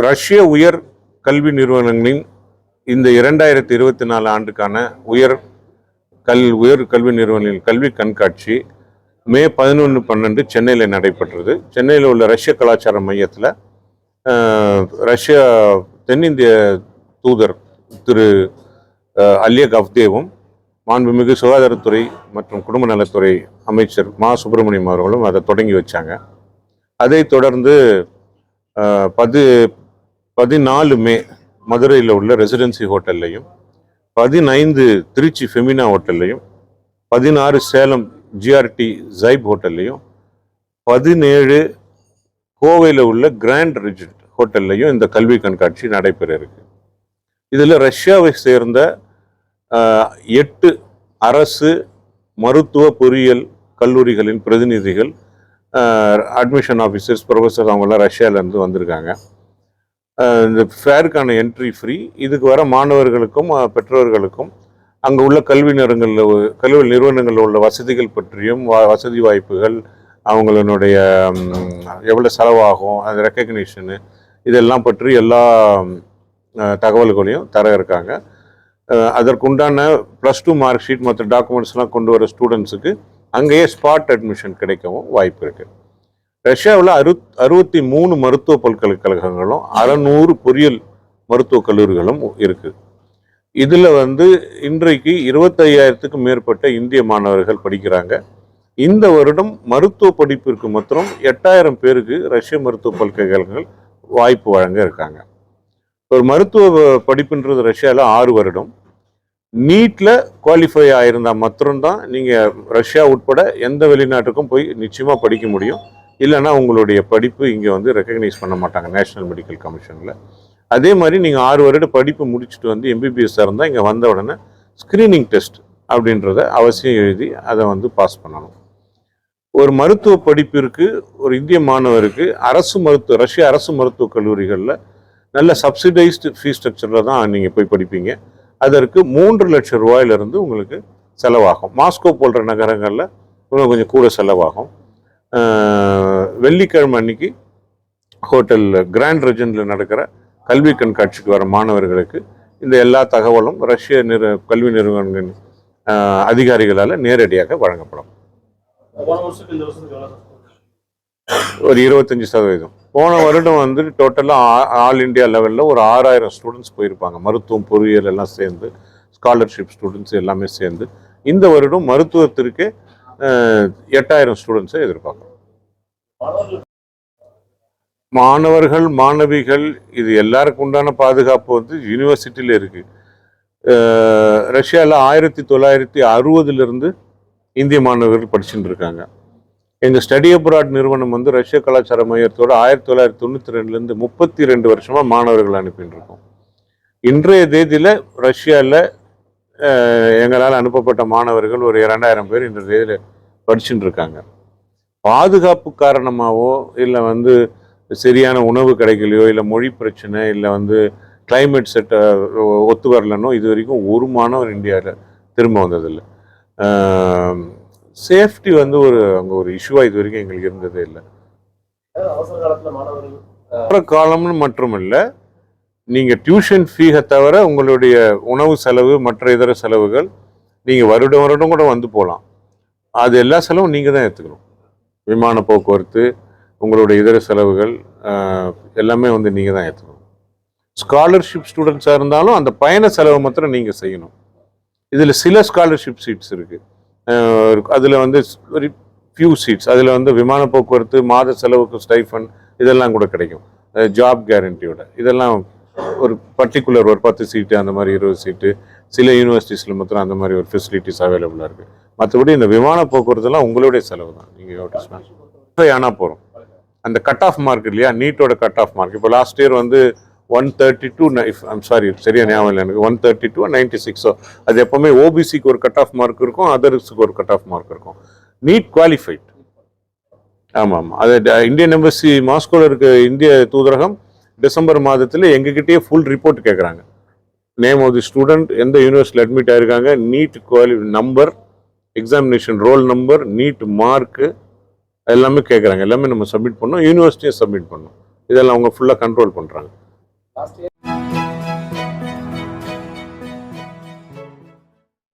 ரஷ்ய உயர் கல்வி நிறுவனங்களின் இந்த 2024 ஆண்டுக்கான உயர் கல்வி நிறுவனங்களின் கல்வி கண்காட்சி மே 11-12 சென்னையில் நடைபெற்றது. சென்னையில் உள்ள ரஷ்ய கலாச்சார மையத்தில் ரஷ்ய தென்னிந்திய தூதர் திரு அலியக் அவ்தேவும், மாண்புமிகு சுகாதாரத்துறை மற்றும் குடும்ப நலத்துறை அமைச்சர் மா சுப்பிரமணியம் அவர்களும் அதை தொடங்கி வச்சாங்க. அதைத் தொடர்ந்து 14 மே மதுரையில் உள்ள ரெசிடென்சி ஹோட்டல்லையும், 15 திருச்சி ஃபெமினா ஹோட்டல்லையும், 16 சேலம் ஜிஆர்டி ஜைப் ஹோட்டல்லையும், 17 கோவையில் உள்ள கிராண்ட் ரிஜென்ட் ஹோட்டல்லையும் இந்த கல்வி கண்காட்சி நடைபெற இருக்கு. இதில் ரஷ்யாவை சேர்ந்த 8 அரசு மருத்துவ பொறியியல் கல்லூரிகளின் பிரதிநிதிகள், அட்மிஷன் ஆஃபீஸர்ஸ், ப்ரொஃபஸர் அவங்களாம் ரஷ்யாவிலேருந்து வந்திருக்காங்க. இந்த ஃபேருக்கான என்ட்ரி ஃப்ரீ. இதுக்கு வர மாணவர்களுக்கும் பெற்றோர்களுக்கும் அங்கே உள்ள கல்வி நிறுவனங்களில் உள்ள வசதிகள் பற்றியும், வசதி வாய்ப்புகள், அவங்களுடைய எவ்வளோ செலவாகும், அது ரெக்கக்னிஷனு, இதெல்லாம் பற்றி எல்லா தகவல்களையும் தர இருக்காங்க. அதற்குண்டான +2 மார்க் ஷீட் மற்ற டாக்குமெண்ட்ஸ்லாம் கொண்டு வர ஸ்டூடெண்ட்ஸுக்கு அங்கேயே ஸ்பாட் அட்மிஷன் கிடைக்கவும் வாய்ப்பு இருக்குது. ரஷ்யாவில் 63 மருத்துவ பல்கலைக்கழகங்களும் 600 பொறியியல் மருத்துவக் கல்லூரிகளும் இருக்குது. இதில் இன்றைக்கு 25,000க்கும் மேற்பட்ட இந்திய மாணவர்கள் படிக்கிறாங்க. இந்த வருடம் மருத்துவ படிப்பிற்கு மாத்திரம் 8,000 பேருக்கு ரஷ்ய மருத்துவ பல்கலைக்கழகங்கள் வாய்ப்பு வழங்க இருக்காங்க. ஒரு மருத்துவ படிப்புன்றது ரஷ்யாவில் 6 வருடம். நீட்டில் குவாலிஃபை ஆயிருந்தால் மாத்திரம்தான் நீங்கள் ரஷ்யா உட்பட எந்த வெளிநாட்டுக்கும் போய் நிச்சயமாக படிக்க முடியும். இல்லைன்னா உங்களுடைய படிப்பு இங்கே ரெக்கக்னைஸ் பண்ண மாட்டாங்க நேஷனல் மெடிக்கல் கமிஷனில். அதே மாதிரி நீங்கள் 6 வருட படிப்பு முடிச்சுட்டு எம்பிபிஎஸ்ஸாக இருந்தால் இங்கே வந்த உடனே ஸ்க்ரீனிங் டெஸ்ட் அப்படின்றத அவசியம் எழுதி அதை பாஸ் பண்ணணும். ஒரு மருத்துவ படிப்பிற்கு ஒரு இந்திய மாணவருக்கு ரஷ்ய அரசு மருத்துவக் கல்லூரிகளில் நல்ல சப்சிடைஸ்டு ஃபீஸ் ஸ்ட்ரக்சரில் தான் நீங்கள் போய் படிப்பீங்க. அதற்கு 3 லட்சம் ரூபாயிலிருந்து உங்களுக்கு செலவாகும். மாஸ்கோ போன்ற நகரங்களில் இன்னும் கொஞ்சம் கூட செலவாகும். வெள்ளிக்கிழமை அன்னைக்கு ஹோட்டல் கிராண்ட் ரெஜென்ட்ல நடக்கிற கல்வி கண்காட்சிக்கு வர மாணவர்களுக்கு இந்த எல்லா தகவலும் ரஷ்ய கல்வி நிறுவனங்களின் அதிகாரிகளால் நேரடியாக வழங்கப்படும். ஒரு 25%. போன வருடம் டோட்டலாக ஆல் இண்டியா லெவலில் ஒரு 6,000 ஸ்டூடெண்ட்ஸ் போயிருப்பாங்க. மருத்துவம், பொறியியல் எல்லாம் சேர்ந்து, ஸ்காலர்ஷிப் ஸ்டூடெண்ட்ஸ் எல்லாமே சேர்ந்து. இந்த வருடம் மருத்துவத்திற்கு 8,000 ஸ்டூடெண்ட்ஸை எதிர்பார்க்குறோம். மாணவர்கள், மாணவிகள், இது எல்லாருக்கும் உண்டான பாதுகாப்பு யூனிவர்சிட்டியில் இருக்குது. ரஷ்யாவில் 1960 இந்திய மாணவர்கள் படிச்சுட்டு இருக்காங்க. எங்கள் ஸ்டடி அப்ராட் நிறுவனம் ரஷ்ய கலாச்சார மையத்தோட 1992 32 வருஷமாக மாணவர்கள் அனுப்பிட்டு இருக்கோம். இன்றைய தேதியில் ரஷ்யாவில் எங்களால் அனுப்பப்பட்ட மாணவர்கள் ஒரு 2,000 பேர் இந்த தேதியில் படிச்சுட்டு இருக்காங்க. பாதுகாப்பு காரணமாகவோ, இல்லை சரியான உணவு கிடைக்கலையோ, இல்லை மொழி பிரச்சனை, இல்லை கிளைமேட் செட்டை ஒத்து வரலன்னோ இது வரைக்கும் ஒரு மாணவர் இந்தியாவில் திரும்ப வந்ததில்லை. சேஃப்டி அங்கே ஒரு இஷ்யூவாக இது வரைக்கும் எங்களுக்கு இருந்ததே இல்லை. காலம்னு மற்றும் இல்லை, நீங்கள் டியூஷன் ஃபீயை தவிர உங்களுடைய உணவு செலவு, மற்ற இதர செலவுகள் நீங்கள் வருடம் கூட போகலாம். அது எல்லா செலவும் நீங்கள் தான் ஏற்றுக்கணும். விமான போக்குவரத்து, உங்களுடைய இதர செலவுகள் எல்லாமே நீங்கள் தான் ஏற்றுக்கணும். ஸ்காலர்ஷிப் ஸ்டூடெண்ட்ஸாக இருந்தாலும் அந்த பயண செலவை மாத்திரம் நீங்கள் செய்யணும். இதில் சில ஸ்காலர்ஷிப் சீட்ஸ் இருக்குது. அதில் ஒரு ஃபியூ சீட்ஸ், அதில் விமான போக்குவரத்து, மாத செலவுக்கு ஸ்டைஃபன், இதெல்லாம் கூட கிடைக்கும். ஜாப் கேரண்டியோட இதெல்லாம் ஒரு பர்டிகுலர் ஒரு 10 சீட்டு, அந்த மாதிரி 20 சீட்டு, சில யூனிவர்சிட்டிஸில் மாத்திரம் அந்த மாதிரி ஒரு ஃபெசிலிட்டிஸ் அவைலபிளாக இருக்குது. மற்றபடி இந்த விமான போக்குவரத்துலாம் உங்களுடைய செலவு தான். நீங்கள் ஆனால் போகிறோம். அந்த கட் ஆஃப் மார்க் இல்லையா, நீட்டோட கட் ஆஃப் மார்க் இப்போ லாஸ்ட் இயர் 132, சரியா ஞாபகம் இல்லை எனக்கு, 132 96. அது எப்போவுமே ஓபிசிக்கு ஒரு கட் ஆஃப் மார்க் இருக்கும், அதர்ஸுக்கு ஒரு கட் ஆஃப் மார்க் இருக்கும். NEET qualified. ஆமாம், அது இந்தியன் எம்பசி மாஸ்கோவில் இருக்க இந்திய தூதரகம் டிசம்பர் மாதத்தில் எங்ககிட்டயே ஃபுல் ரிப்போர்ட் கேட்குறாங்க. நேம் ஆஃப் தி ஸ்டூடெண்ட், எந்த யூனிவர்சிட்டியில் அட்மிட் ஆகிருக்காங்க, NEET number, examination roll number, NEET mark எல்லாமே கேட்குறாங்க. எல்லாமே நம்ம சப்மிட் பண்ணோம், யூனிவர்சிட்டியை சப்மிட் பண்ணோம். இதெல்லாம் அவங்க ஃபுல்லாக கண்ட்ரோல் பண்ணுறாங்க. Last year